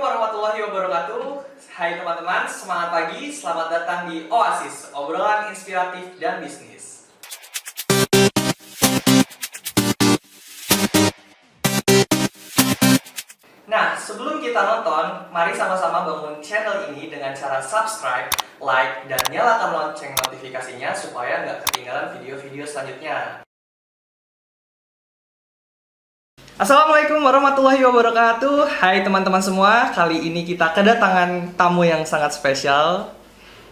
warahmatullahi wabarakatuh. Hai teman-teman, semangat pagi, selamat datang di Oasis, obrolan inspiratif dan bisnis. Nah, sebelum kita nonton, mari sama-sama bangun channel ini dengan cara subscribe, like, dan nyalakan lonceng notifikasinya supaya nggak ketinggalan video-video selanjutnya. Assalamualaikum warahmatullahi wabarakatuh. Hai teman-teman semua, kali ini kita kedatangan tamu yang sangat spesial.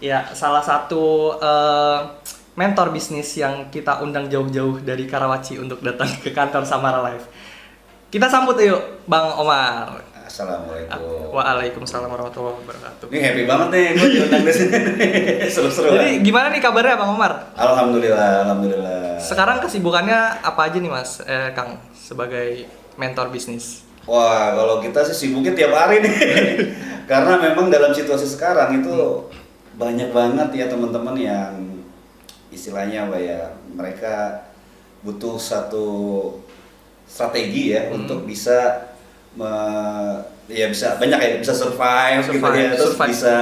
Ya, salah satu mentor bisnis yang kita undang jauh-jauh dari Karawaci untuk datang ke kantor Samara Life. Kita sambut yuk, Bang Omar. Assalamualaikum. Waalaikumsalam warahmatullahi wabarakatuh. Ini happy banget nih, gue diundang di sini. Seru-seru. Jadi gimana nih kabarnya Bang Omar? Alhamdulillah. Sekarang kesibukannya apa aja nih Mas, Kang, sebagai mentor bisnis? Wah, kalau kita sih sibuknya tiap hari nih. Karena memang dalam situasi sekarang itu banyak banget ya teman-teman yang istilahnya apa ya, mereka butuh satu strategi ya untuk bisa bisa banyak ya, bisa survive gitu ya, terus bisa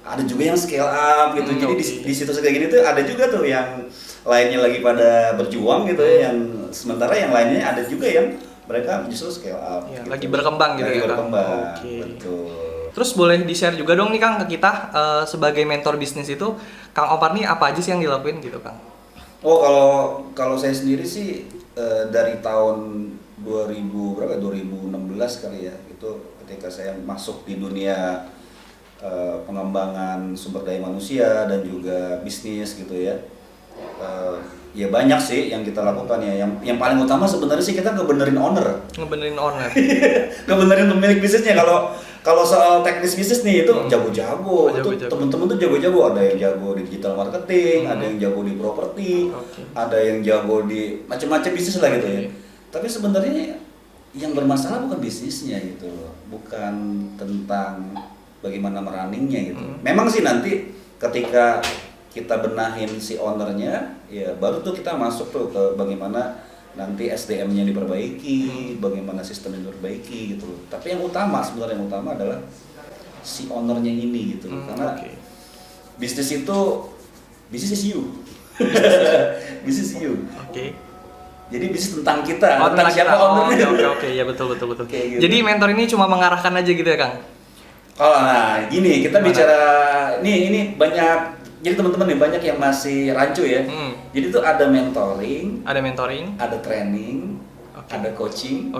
ada juga yang scale up gitu. Jadi di situ kayak gini tuh ada juga tuh yang lainnya lagi pada berjuang gitu ya, yang sementara yang lainnya ada juga yang mereka justru scale up Ya, gitu. lagi berkembang gitu lagi ya, berkembang. Kang? Oke. Betul. Terus boleh di-share juga dong nih Kang ke kita, sebagai mentor bisnis itu Kang Omar nih apa aja sih yang dilakuin gitu Kang? Oh, kalau saya sendiri sih dari tahun 2016 kali ya, itu ketika saya masuk di dunia pengembangan sumber daya manusia dan juga bisnis gitu ya. Ya banyak sih yang kita lakukan ya. Yang paling utama sebenarnya sih kita ngebenerin owner. Ngebenerin owner. Ngebenerin pemilik bisnisnya. Kalau soal teknis bisnis nih itu jago-jago. Itu temen-temen tuh jago-jago. Ada yang jago di digital marketing, ada yang jago di properti, ada yang jago di macam-macam bisnis lah gitu ya. Tapi sebenarnya yang bermasalah bukan bisnisnya gitu, bukan tentang bagaimana merunningnya gitu. Memang sih nanti ketika kita benahin si ownernya, ya baru tuh kita masuk tuh ke bagaimana nanti SDM-nya diperbaiki, bagaimana sistemnya diperbaiki gitu. Tapi yang utama sebenarnya adalah si ownernya ini gitu, karena bisnis itu business is you, business is you. Jadi bisnis tentang kita, tentang siapa ownernya. Oke, ya betul. Gitu. Jadi mentor ini cuma mengarahkan aja gitu ya Kang? Oh, nah gini kita bicara, ini banyak. Jadi teman-teman nih banyak yang masih rancu ya. Jadi tuh ada mentoring, ada training, ada coaching,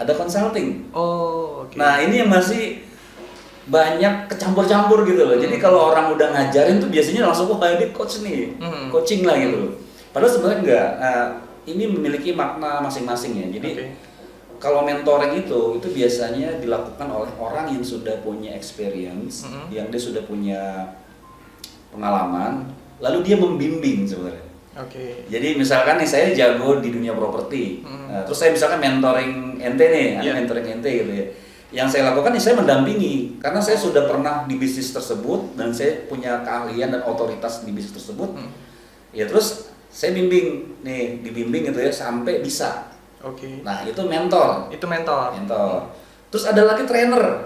ada consulting. Nah ini yang masih banyak kecampur-campur gitu loh. Jadi kalau orang udah ngajarin tuh biasanya langsung ini coach nih, coaching lah gitu loh. Padahal sebenarnya enggak. Nah, ini memiliki makna masing-masing ya. Jadi kalau mentoring itu biasanya dilakukan oleh orang yang sudah punya experience, yang dia sudah punya pengalaman, lalu dia membimbing sebenarnya. Jadi misalkan nih saya jago di dunia properti, terus saya misalkan mentoring ente nih, mentoring ente gitu ya. Yang saya lakukan nih saya mendampingi, karena saya sudah pernah di bisnis tersebut dan saya punya keahlian dan otoritas di bisnis tersebut. Ya terus saya bimbing nih, dibimbing gitu ya sampai bisa. Nah itu mentor. Terus ada lagi trainer.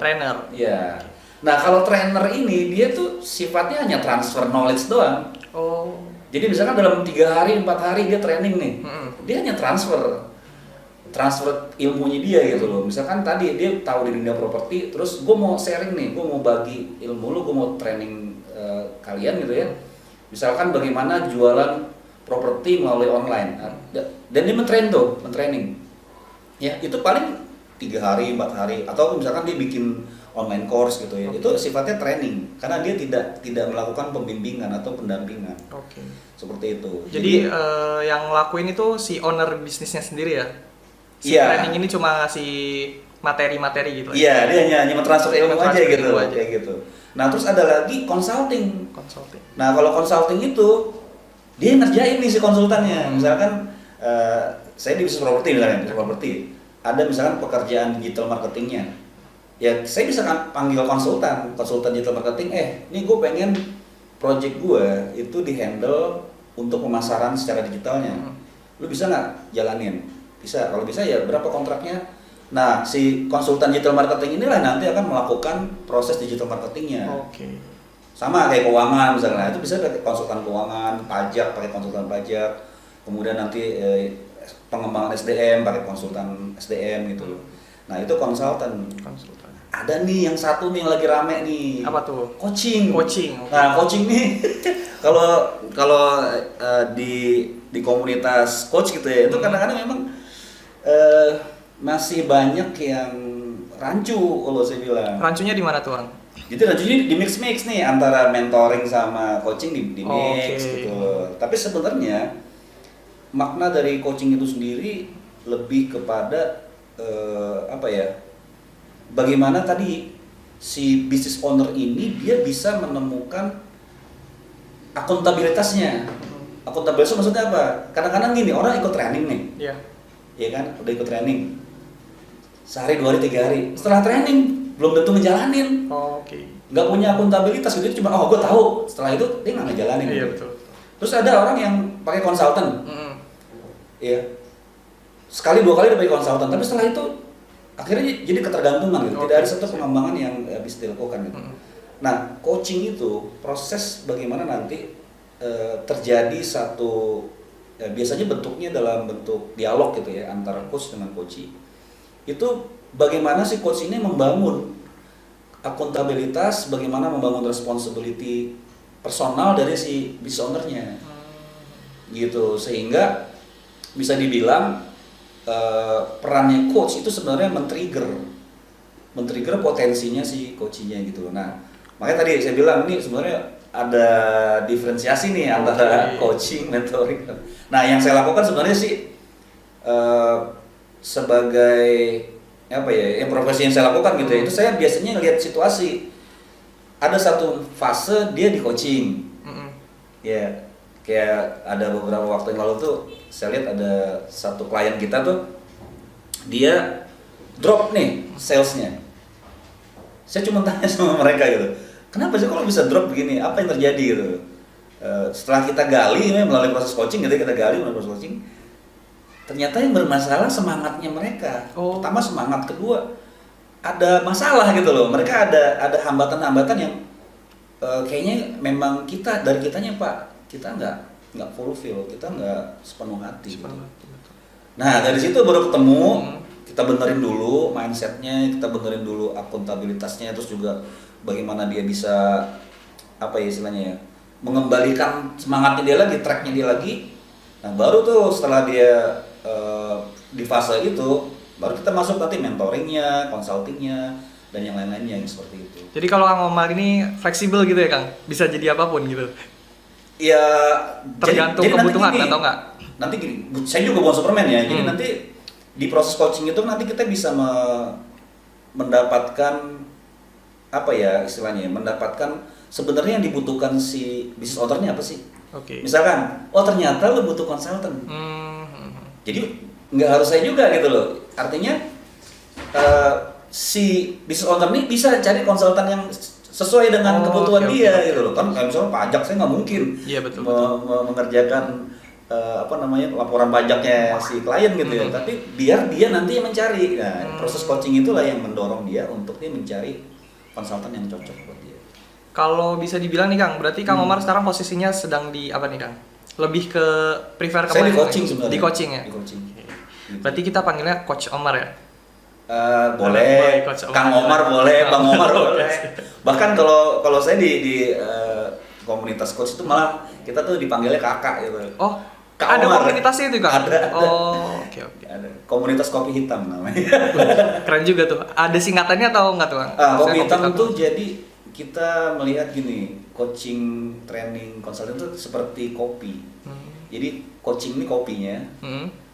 Ya. Nah kalau trainer ini dia tuh sifatnya hanya transfer knowledge doang. Jadi misalkan dalam 3 hari, 4 hari dia training nih, dia hanya transfer ilmunya dia gitu loh. Misalkan tadi dia tahu di dunia properti, terus gue mau sharing nih, gue mau bagi ilmu lu, gue mau training kalian gitu ya. Misalkan bagaimana jualan properti melalui online, dan dia mentraining. Ya itu paling 3 hari, 4 hari, atau misalkan dia bikin online course gitu ya. Itu sifatnya training karena dia tidak melakukan pembimbingan atau pendampingan. Seperti itu. Jadi yang lakuin itu si owner bisnisnya sendiri ya. Training ini cuma ngasih materi-materi gitu. Iya, dia hanya mentransfer ilmu aja gitu, kayak gitu. Nah, terus ada lagi consulting. Nah, kalau consulting itu dia ngerjain nih si konsultannya. Misalkan saya di bisnis properti misalnya, ada misalkan pekerjaan digital marketingnya. Ya saya bisa panggil konsultan digital marketing, nih gue pengen project gue itu di-handle untuk pemasaran secara digitalnya. Lu bisa nggak jalanin? Bisa, kalau bisa ya berapa kontraknya? Nah, si konsultan digital marketing inilah nanti akan melakukan proses digital marketingnya. Oke. Sama kayak keuangan misalnya, itu bisa pakai konsultan keuangan, pajak pakai konsultan pajak, kemudian nanti pengembangan SDM pakai konsultan SDM gitu loh. Nah itu konsultan. Ada nih yang satu nih yang lagi rame nih. Apa tuh? Coaching. Okay. Nah coaching nih kalau di komunitas coach gitu ya, itu kadang-kadang memang masih banyak yang rancu kalau saya bilang. Rancunya di mana tuh, Bang? Jadi rancunya di mix nih antara mentoring sama coaching di mix gitu. Tapi sebenarnya makna dari coaching itu sendiri lebih kepada bagaimana tadi si business owner ini dia bisa menemukan akuntabilitasnya. Akuntabilitas maksudnya apa? Kadang-kadang gini, orang ikut training nih. Iya. Iya kan? Udah ikut training. Sehari, 2 hari, 3 hari. Setelah training belum tentu ngejalanin. Nggak punya akuntabilitas gitu, cuma gue tahu. Setelah itu dia nggak ngejalanin. Iya, gitu. betul. Terus ada orang yang pakai konsultan. Iya. Sekali 2 kali dia pakai konsultan, tapi setelah itu akhirnya jadi ketergantungan gitu. Tidak ada satu pengembangan yang bisa dilakukan gitu. Nah, coaching itu proses bagaimana nanti terjadi satu biasanya bentuknya dalam bentuk dialog gitu ya antara coach dengan coachee. Itu bagaimana si coach ini membangun akuntabilitas, bagaimana membangun responsibility personal dari si business owner-nya. Gitu, sehingga bisa dibilang perannya coach itu sebenarnya men-trigger potensinya si coachee-nya gitu. Nah, makanya tadi saya bilang ini sebenarnya ada diferensiasi nih antara coaching, mentoring. Nah, yang saya lakukan sebenarnya sih sebagai yang profesi yang saya lakukan gitu ya, itu saya biasanya ngelihat situasi. Ada satu fase dia di coaching. Ya, kayak ada beberapa waktu yang lalu tuh saya lihat ada satu klien kita tuh dia drop nih salesnya. Saya cuma tanya sama mereka gitu, kenapa sih kalau bisa drop begini? Apa yang terjadi gitu? Setelah kita gali melalui proses coaching gitu, kita gali melalui proses coaching, ternyata yang bermasalah semangatnya mereka. Pertama semangat, kedua ada masalah gitu loh. Mereka ada hambatan-hambatan yang kayaknya memang dari kitanya Pak, kita nggak fulfill, kita nggak sepenuh hati. Gitu. Nah dari situ baru ketemu, kita benerin dulu mindsetnya, kita benerin dulu akuntabilitasnya, terus juga bagaimana dia bisa mengembalikan semangatnya dia lagi, tracknya dia lagi. Nah baru tuh setelah dia di fase itu, baru kita masuk nanti mentoringnya, consultingnya, dan yang lain-lainnya yang seperti itu. Jadi kalau Kang Omar ini fleksibel gitu ya Kang, bisa jadi apapun gitu? Ya tergantung jadi kebutuhan atau enggak? Nanti gini, saya juga bukan Superman ya, jadi nanti di proses coaching itu nanti kita bisa mendapatkan mendapatkan sebenarnya yang dibutuhkan si business owner-nya apa sih? Misalkan, ternyata lo butuh konsultan. Jadi nggak harus saya juga gitu loh. Artinya si business owner ini bisa cari konsultan yang sesuai dengan kebutuhan dia gitu loh. Kan kayak misalnya pajak saya nggak mungkin mengerjakan laporan pajaknya si klien gitu ya. Tapi biar dia nanti yang mencari. Nah, proses coaching itulah yang mendorong dia untuk dia mencari konsultan yang cocok buat dia. Kalau bisa dibilang nih Kang, berarti Kang Omar sekarang posisinya sedang di apa nih Kang? Lebih ke prefer ke saya di coaching sebenarnya. Di coaching ya? Di coaching. Berarti kita panggilnya Coach Omar ya? Boleh, Kang Omar boleh, Bang Omar boleh. Bahkan kalau saya di komunitas coach itu malah kita tuh dipanggilnya kakak gitu. Kak ada Omar. Komunitasnya itu Kang? Ada. Oke. Ada. Komunitas kopi hitam namanya. Keren juga tuh. Ada singkatannya atau enggak tuh Kang? Kopi hitam itu jadi kita melihat gini, coaching, training, konsultan itu seperti kopi. Jadi coaching ini kopinya.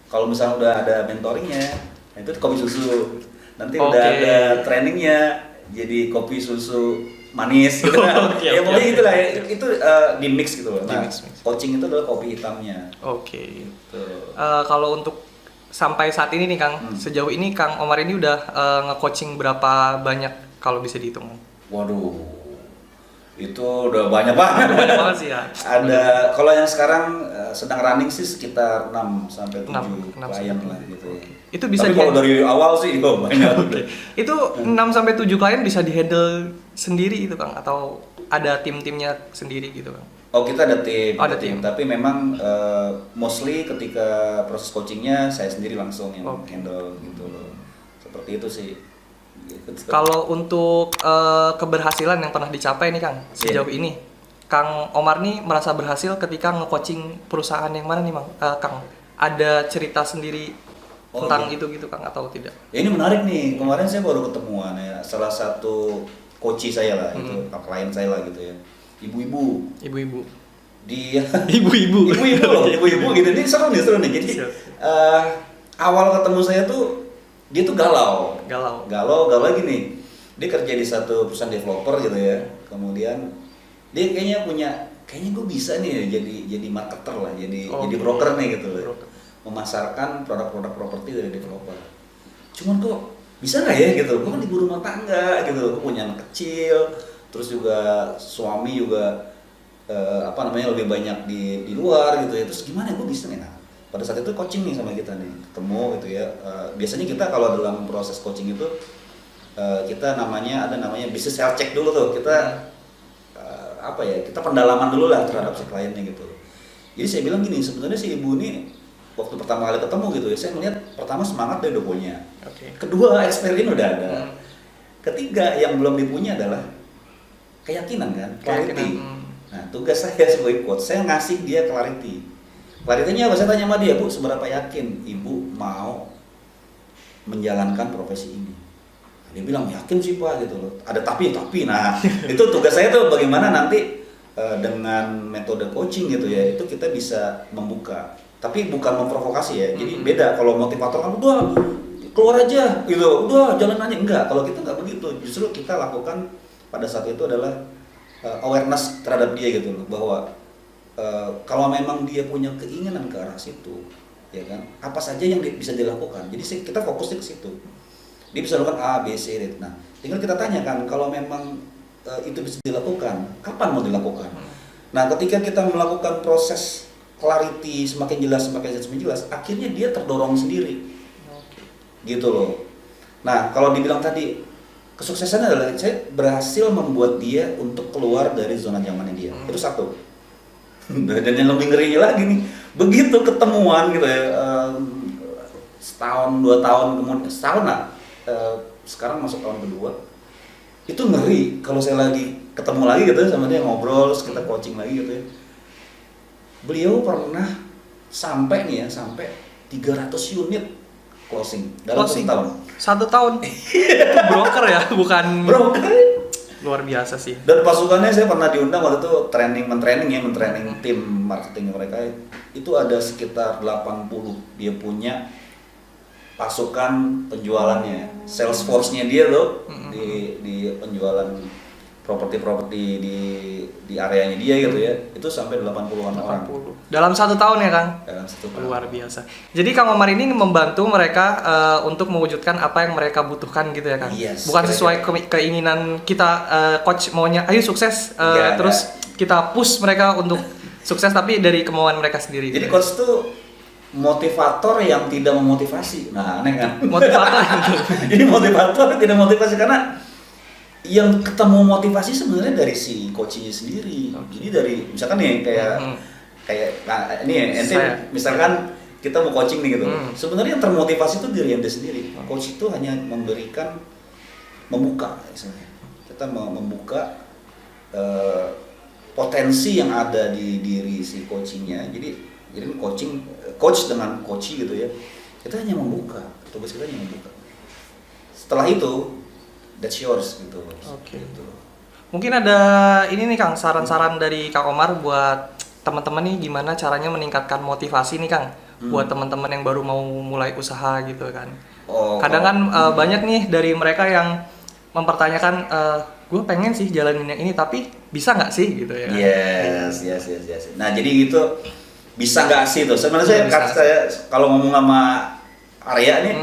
Kalau misalnya udah ada mentoringnya, nah itu kopi susu. Nanti udah ada trainingnya, jadi kopi susu manis gitu. Ya pokoknya itulah itu di mix gitu loh. Nah, coaching itu adalah kopi hitamnya. Gitu. Kalau untuk sampai saat ini nih Kang, sejauh ini Kang Omar ini udah nge-coaching berapa banyak kalau bisa dihitung? Waduh, itu udah banyak banget. Banyak banget sih ya. Ada, kalau yang sekarang sedang running sih sekitar 6 sampai 7 klien lah gitu ya. Itu bisa Tapi kalau dari awal sih banyak. Okay. Itu 6-7 klien bisa di-handle sendiri itu Kang atau ada tim-timnya sendiri gitu Kang? Oh, kita ada tim. Ada tim. Tapi memang mostly ketika proses coachingnya saya sendiri langsung yang handle gitu loh. Seperti itu sih. Gitu. Kalau untuk keberhasilan yang pernah dicapai nih Kang sejauh ini, Kang Omar nih merasa berhasil ketika nge-coaching perusahaan yang mana nih Kang? Ada cerita sendiri tentang itu gitu Kang atau tidak? Ya, ini menarik nih. Kemarin saya baru ketemuan ya salah satu coach saya lah itu, klien saya lah gitu ya. Ibu-ibu. Dia ibu-ibu gitu. Ini seru nih. Jadi awal ketemu saya tuh dia tuh galau gini. Dia kerja di satu perusahaan developer gitu ya. Kemudian dia kayaknya gue bisa nih ya jadi marketer lah, jadi broker nih gitu loh. Memasarkan produk-produk properti dari developer. Cuman kok bisa nggak ya gitu? Gue kan ibu rumah tangga gitu, gue punya anak kecil, terus juga suami juga lebih banyak di luar gitu ya. Terus gimana gue bisa nih? Nah, pada saat itu coaching nih sama kita nih, ketemu gitu ya. Biasanya kita kalau dalam proses coaching itu kita ada namanya business health check dulu tuh. Kita kita pendalaman dulu lah terhadap si kliennya gitu. Jadi saya bilang gini, sebenarnya si ibu ini waktu pertama kali ketemu gitu ya, saya melihat pertama semangat dia udah punya. Kedua, experience udah ada. Ketiga, yang belum dipunya adalah keyakinan kan, clarity. Nah, tugas saya sebagai coach, saya ngasih dia clarity. Clarity-nya apa? Saya tanya sama dia, Bu, seberapa yakin Ibu mau menjalankan profesi ini? Nah, dia bilang, yakin sih Pak gitu loh. Ada tapi. Nah, itu tugas saya tuh bagaimana nanti dengan metode coaching gitu ya, itu kita bisa membuka. Tapi bukan memprovokasi ya. Jadi beda kalau motivator kan udah keluar aja gitu, udah jalan aja. Enggak, kalau kita nggak begitu. Justru kita lakukan pada saat itu adalah awareness terhadap dia gitu loh, bahwa kalau memang dia punya keinginan ke arah situ, ya kan, apa saja yang bisa dilakukan. Jadi kita fokusnya ke situ. Dia bisa lakukan A, B, C, D. Nah, tinggal kita tanyakan kalau memang itu bisa dilakukan, kapan mau dilakukan. Nah, ketika kita melakukan proses clarity semakin jelas, akhirnya dia terdorong sendiri, gitu loh. Nah, kalau dibilang tadi kesuksesannya adalah saya berhasil membuat dia untuk keluar dari zona nyamannya dia. Itu satu. Dan yang lebih ngerinya lagi nih, begitu ketemuan gitu ya, setahun 2 tahun kemudian, setahun lah, sekarang masuk tahun kedua, itu ngeri kalau saya lagi ketemu lagi gitu sama dia, ngobrol, terus kita coaching lagi gitu ya. Beliau pernah sampai 300 unit closing dalam 1 tahun. 1 tahun. Itu broker ya, bukan broker. Luar biasa sih. Dan pasukannya saya pernah diundang waktu itu mentraining tim marketing mereka. Itu ada sekitar 80. Dia punya pasukan penjualannya, sales force-nya dia loh di penjualan properti di areanya dia gitu ya. Itu sampai 80-an orang. Dalam 1 tahun ya Kang? Dalam 1 tahun. Luar biasa. Jadi Kang Omar ini membantu mereka untuk mewujudkan apa yang mereka butuhkan gitu ya Kang? Yes, bukan sesuai keinginan kita, coach maunya ayo sukses, terus kita push mereka untuk sukses, tapi dari kemauan mereka sendiri. Jadi coach tuh motivator yang tidak memotivasi. Nah, aneh kan? Motivator gitu. Jadi motivator tidak motivasi karena yang ketemu motivasi sebenarnya dari si coachnya sendiri. Jadi dari misalkan nih kayak ini ente misalkan kita mau coaching nih gitu. Sebenarnya yang termotivasi itu diri ente sendiri. Coach itu hanya membuka misalnya. Kita membuka potensi yang ada di diri si coachingnya. Jadi coach dengan coachee gitu ya. Kita hanya membuka. Tugas kita hanya membuka. Setelah itu that's yours gitu. Oke. Gitu. Mungkin ada ini nih Kang, saran-saran dari Kang Omar buat teman-teman nih gimana caranya meningkatkan motivasi nih Kang buat teman-teman yang baru mau mulai usaha gitu kan. Kadang kan banyak nih dari mereka yang mempertanyakan gue pengen sih jalanin yang ini tapi bisa nggak sih gitu ya. Yes. Nah, jadi gitu bisa nggak sih tuh. Sebenarnya saya kalau ngomong sama Arya nih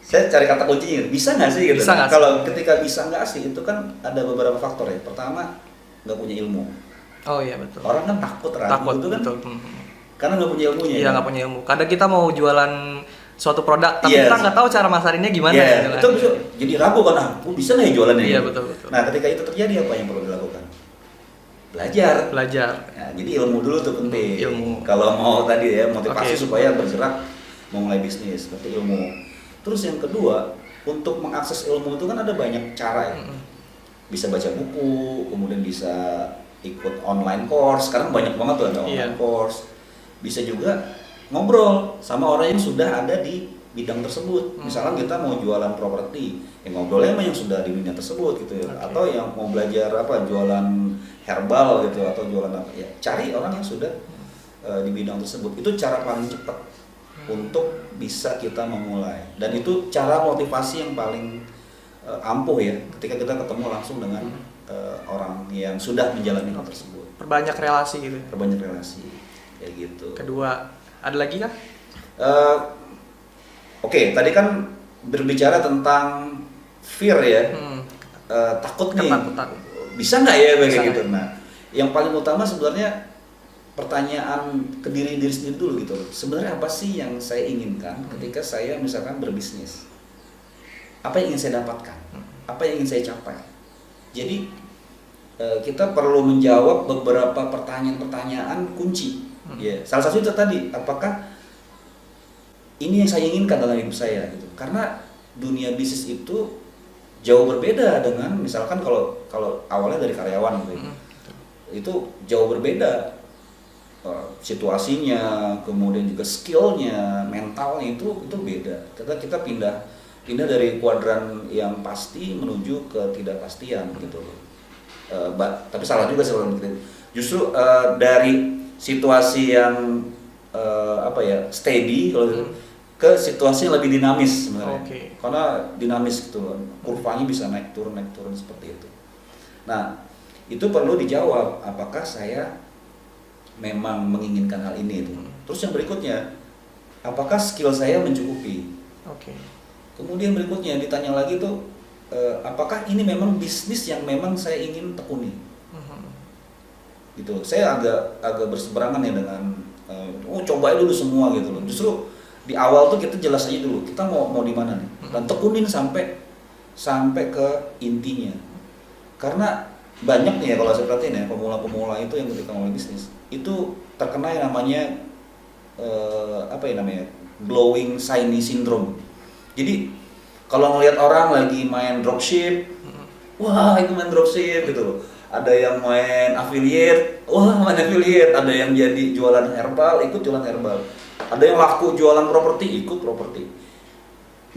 saya cari kata kuncinya, bisa nggak sih gitu? Nah, kalau ketika bisa nggak sih, itu kan ada beberapa faktor ya. Pertama, nggak punya ilmu. Oh iya betul. Orang kan takut itu kan, karena nggak punya ilmunya. Iya nggak punya ilmu. Kadang kita mau jualan suatu produk tapi kita nggak tahu cara masarinnya gimana gitu kan. Itu jadi ragu kan, aku bisa nggak ya jualannya? Iya betul. Nah ketika itu terjadi apa yang perlu dilakukan? Belajar. Nah, jadi ilmu dulu tuh penting. Kalau mau tadi ya motivasi supaya bergerak mau mulai bisnis, berarti ilmu. Terus yang kedua, untuk mengakses ilmu itu kan ada banyak cara ya. Bisa baca buku, kemudian bisa ikut online course. Sekarang banyak banget tuh ada online course. Bisa juga ngobrol sama orang yang sudah ada di bidang tersebut. Misalnya kita mau jualan properti, ya ngobrolnya sama yang sudah di bidang tersebut gitu ya. Atau yang mau belajar jualan herbal gitu atau jualan apa ya. Cari orang yang sudah di bidang tersebut. Itu cara paling cepat untuk bisa kita memulai. Dan itu cara motivasi yang paling ampuh ya ketika kita ketemu langsung dengan orang yang sudah menjalani hal tersebut. Perbanyak relasi gitu. Perbanyak relasi kayak gitu. Kedua, ada lagi kah? Oke, tadi kan berbicara tentang fear ya, takut nih, bisa nggak ya kayak gitu. Nah, yang paling utama sebenarnya pertanyaan ke diri sendiri dulu gitu. Sebenarnya apa sih yang saya inginkan ketika saya misalkan berbisnis? Apa yang ingin saya dapatkan? Apa yang ingin saya capai? Jadi kita perlu menjawab beberapa pertanyaan-pertanyaan kunci. Ya, salah satu itu tadi, apakah ini yang saya inginkan dalam hidup saya gitu. Karena dunia bisnis itu jauh berbeda dengan misalkan kalau awalnya dari karyawan gitu. Itu jauh berbeda situasinya, kemudian juga skillnya, mentalnya itu beda. Kita pindah dari kuadran yang pasti menuju ke ketidakpastian gitu. Tapi salah juga sebenarnya. Justru dari situasi yang steady kalau gitu, ke situasi yang lebih dinamis sebenarnya. Karena dinamis gitu, kurvanya bisa naik turun seperti itu. Nah, itu perlu dijawab, apakah saya memang menginginkan hal ini itu. Terus yang berikutnya, apakah skill saya mencukupi? Kemudian berikutnya ditanya lagi tuh, apakah ini memang bisnis yang memang saya ingin tekuni? Gitu. Saya agak berseberangan ya dengan cobain dulu semua gitu loh. Justru di awal tuh kita jelas aja dulu kita mau di mana nih, dan tekunin sampai ke intinya. Karena banyak nih ya kalau saya perhatiin ya, pemula-pemula itu yang ketika mulai bisnis itu terkena yang namanya glowing shiny syndrome. Jadi kalau ngelihat orang lagi main dropship, wah itu main dropship gitu loh. Ada yang main affiliate, ada yang jadi jualan herbal, ikut jualan herbal. Ada yang laku jualan properti, ikut properti.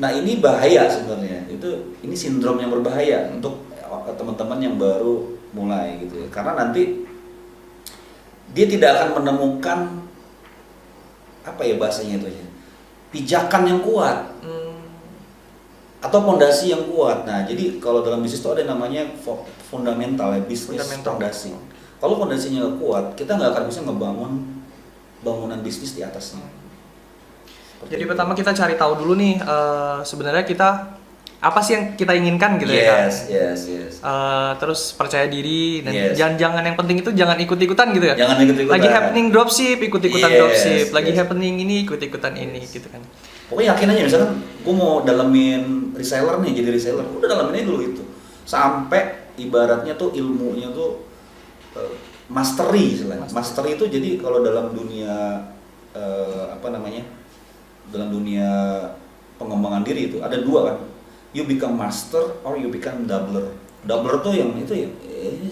Nah ini bahaya sebenarnya. Ini sindrom yang berbahaya untuk teman-teman yang baru mulai gitu ya. Karena nanti dia tidak akan menemukan bahasanya itu ya, pijakan yang kuat atau fondasi yang kuat. Nah jadi kalau dalam bisnis itu ada namanya fundamental ya, bisnis fondasi. Kalau fondasinya kuat, kita nggak akan bisa ngebangun bangunan bisnis di atasnya. Jadi pertama kita cari tahu dulu nih sebenarnya kita apa sih yang kita inginkan gitu ya. Yes. Terus percaya diri dan jangan yang penting itu jangan ikut-ikutan gitu ya. Jangan ikut-ikutan. Lagi happening dropship, ikut-ikutan dropship. Lagi happening ini ikut-ikutan ini gitu kan. Pokoknya yakin aja, misalkan gue mau dalemin reseller nih, jadi reseller, udah dalemin aja dulu itu. Sampai ibaratnya tuh ilmunya tuh mastery istilahnya. Mastery itu jadi kalau dalam dunia dalam dunia pengembangan diri itu ada dua kan. You become master or you become doubler. Doubler tuh yang itu ya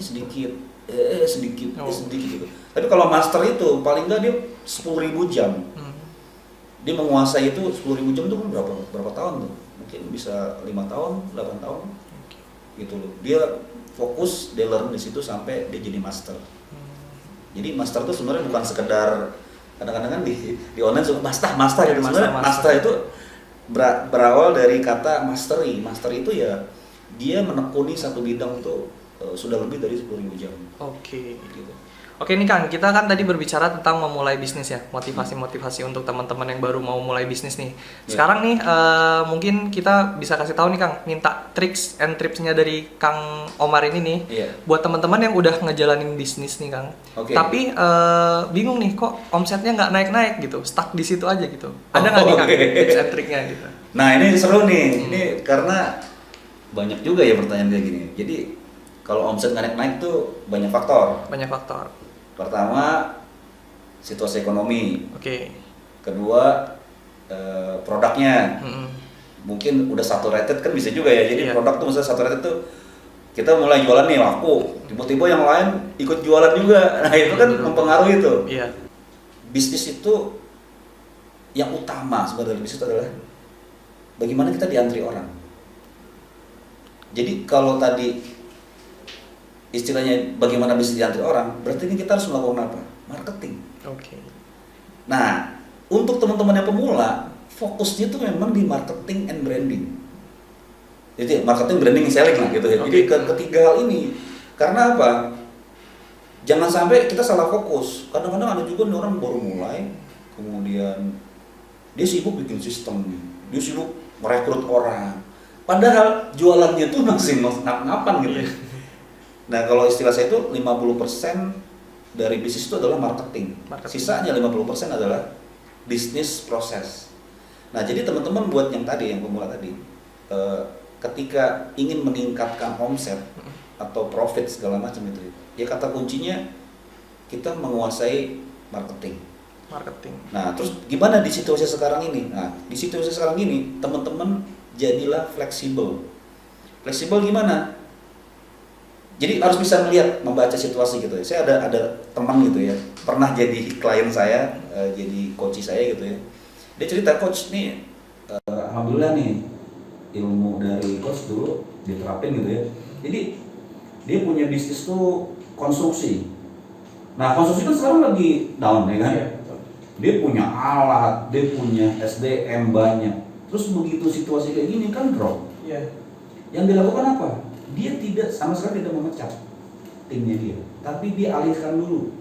sedikit gitu. Tapi kalau master itu paling enggak dia 10.000 jam. Dia menguasai itu 10.000 jam itu kan berapa tahun tuh? Mungkin bisa 5 tahun, 8 tahun. Gitu loh. Dia fokus, dia learn di situ sampai dia jadi master. Jadi master itu sebenarnya bukan sekedar kadang-kadang kan di online suka master gitu. Sebenarnya master itu berawal dari kata mastery. Master itu ya dia menekuni satu bidang tuh sudah lebih dari 10.000 jam. Oke. Gitu. Oke nih Kang, kita kan tadi berbicara tentang memulai bisnis ya, motivasi-motivasi untuk teman-teman yang baru mau mulai bisnis nih. Sekarang nih mungkin kita bisa kasih tahu nih Kang, minta tricks and tipsnya dari Kang Omar ini nih, buat teman-teman yang udah ngejalanin bisnis nih Kang. Tapi bingung nih kok omsetnya nggak naik-naik gitu, stuck di situ aja gitu. Ada nggak nih Kang tips and triknya gitu? Nah ini seru nih, ini karena banyak juga ya pertanyaan kayak gini. Jadi kalau omset nggak naik-naik tuh banyak faktor. Banyak faktor. Pertama, situasi ekonomi. Oke. Kedua, produknya. Mungkin udah saturated kan bisa juga ya. Jadi produk tuh misalnya saturated tuh kita mulai jualan nih laku, tiba-tiba yang lain ikut jualan juga. Nah itu kan mempengaruhi tuh. Iya. Bisnis itu yang utama sebenarnya bisnis itu adalah bagaimana kita diantri orang. Jadi kalau tadi istilahnya bagaimana bisa diantri orang, berarti ini kita harus melakukan apa? Marketing. Oke. Nah, untuk teman-teman yang pemula, fokusnya itu memang di marketing and branding. Jadi marketing, branding, selling lah gitu ya. Jadi ketiga hal ini, karena apa? Jangan sampai kita salah fokus. Kadang-kadang ada juga orang baru mulai, kemudian dia sibuk bikin sistem, dia sibuk merekrut orang. Padahal jualannya tuh masih ngap-ngapan gitu. Nah kalau istilah saya itu 50% dari bisnis itu adalah marketing. Sisanya 50% adalah bisnis proses. Nah jadi teman-teman buat yang tadi, yang pemula tadi, ketika ingin meningkatkan omset atau profit segala macam itu, ya kata kuncinya kita menguasai marketing. Nah terus gimana di situasi sekarang ini? Nah di situasi sekarang ini teman-teman jadilah fleksibel. Fleksibel gimana? Jadi harus bisa melihat, membaca situasi gitu ya. Saya ada teman gitu ya, pernah jadi klien saya, jadi coach saya gitu ya. Dia cerita, coach nih, alhamdulillah nih ilmu dari coach dulu diterapin gitu ya. Jadi dia punya bisnis tuh konstruksi. Nah konstruksi kan sekarang lagi down ya kan. Dia punya alat, dia punya SDM banyak. Terus begitu situasi kayak gini kan drop. Yang dilakukan apa? Dia tidak sama sekali tidak memecat timnya dia, tapi dia alihkan dulu.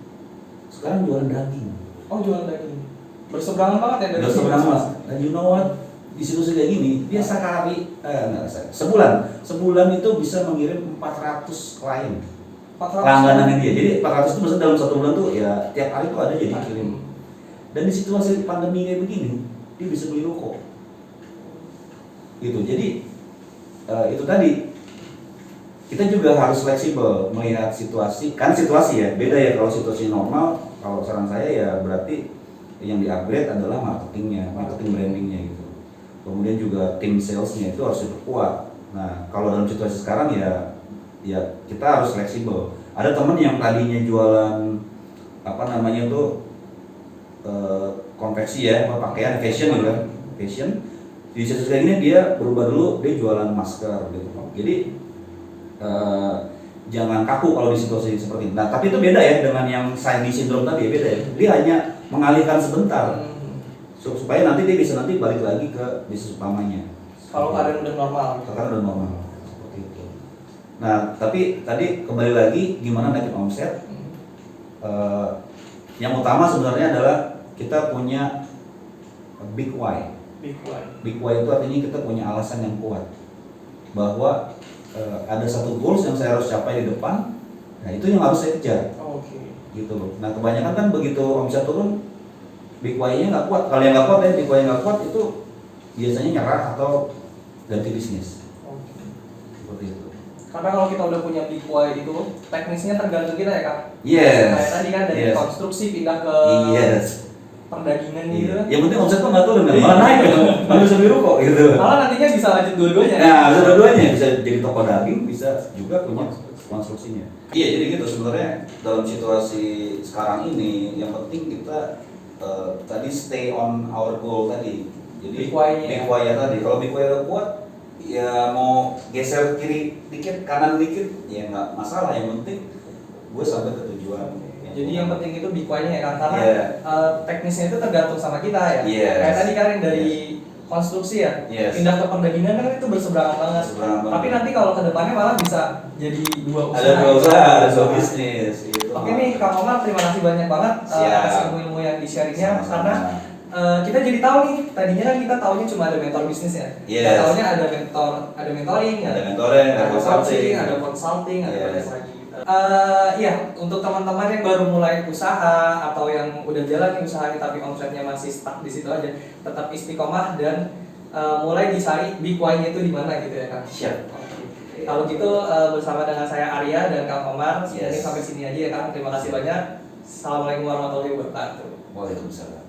Sekarang jualan daging. Oh jualan daging. Berseberangan banget ya dari berseberangan mas. Dan you know what? Di situasi kayak gini, dia sebulan itu bisa mengirim 400 klien. Langganan dia. Jadi 400 itu maksudnya dalam satu bulan tuh ya tiap hari tuh ada jadi kirim. Dan di situasi pandemi kayak begini, dia bisa beli ruko. Gitu. Jadi itu tadi. Kita juga harus fleksibel melihat situasi, kan situasi ya, beda ya kalau situasi normal, kalau saran saya ya berarti yang di-upgrade adalah marketingnya, marketing brandingnya gitu. Kemudian juga tim salesnya itu harus diperkuat. Nah kalau dalam situasi sekarang ya kita harus fleksibel. Ada teman yang tadinya jualan apa namanya tuh konveksi ya, pakaian fashion gitu kan, fashion. Di situasi kayak gini dia berubah dulu, dia jualan masker gitu. Jadi jangan kaku kalau di situasi seperti ini. Nah, tapi itu beda ya dengan yang Shiny syndrome tadi, beda ya. Dia hanya mengalihkan sebentar supaya nanti dia bisa nanti balik lagi ke bisnis utamanya. Kalau keadaan udah normal. Kalau udah normal seperti itu. Nah, tapi tadi kembali lagi gimana naikin omset? Yang utama sebenarnya adalah kita punya big why. Big why itu artinya kita punya alasan yang kuat bahwa ada satu goals yang saya harus capai di depan, nah itu yang harus saya kejar. Gitu loh. Nah kebanyakan kan begitu omset turun, big why-nya nggak kuat. Kalau yang nggak kuat ya, big why nggak kuat itu biasanya nyerah atau ganti bisnis. Seperti itu. Karena kalau kita udah punya big why itu, teknisnya tergantung kita ya Kak. Yes. Kayak tadi kan dari konstruksi pindah ke perdagingan gitu. Yang penting omset tuh nggak turun, malah naik gitu. Malah bisa beli ruko gitu. Malah nantinya bisa lanjut dua-duanya. Nah, bisa dua-duanya, bisa jadi toko daging, bisa juga punya konstruksinya. Iya, jadi gitu sebenarnya dalam situasi sekarang ini yang penting kita tadi stay on our goal tadi. Jadi big why ya tadi. Kalau big why udah kuat, ya mau geser kiri dikit, kanan dikit, ya nggak masalah. Yang penting gue sampai ke tujuan. Jadi yang penting itu big why-nya ya kan, karena teknisnya itu tergantung sama kita ya. Kayak tadi kan dari konstruksi ya, Yes. pindah ke perdagingan kan itu berseberangan banget. Tapi nanti kalau kedepannya malah bisa jadi dua usaha. Ada dua usaha, ada dua bisnis. Gitu. Oke nih Kang Omar, terima kasih banyak banget atas ilmu-ilmu yang di-sharingnya karena kita jadi tahu nih, tadinya kan kita taunya cuma ada mentor bisnis ya. Yes. Kita taunya ada mentoring, ada consulting, ada banyak lagi. Iya, untuk teman-teman yang baru mulai usaha atau yang udah jalan nih usahanya tapi omsetnya masih stuck di situ aja, tetap istiqomah dan mulai dicari big why-nya itu di mana gitu ya Kang. Siap. Kalau gitu bersama dengan saya Arya dan Kang Omar, mungkin sampai sini aja ya Kang. Terima kasih banyak. Assalamualaikum warahmatullahi wabarakatuh. Waalaikumsalam.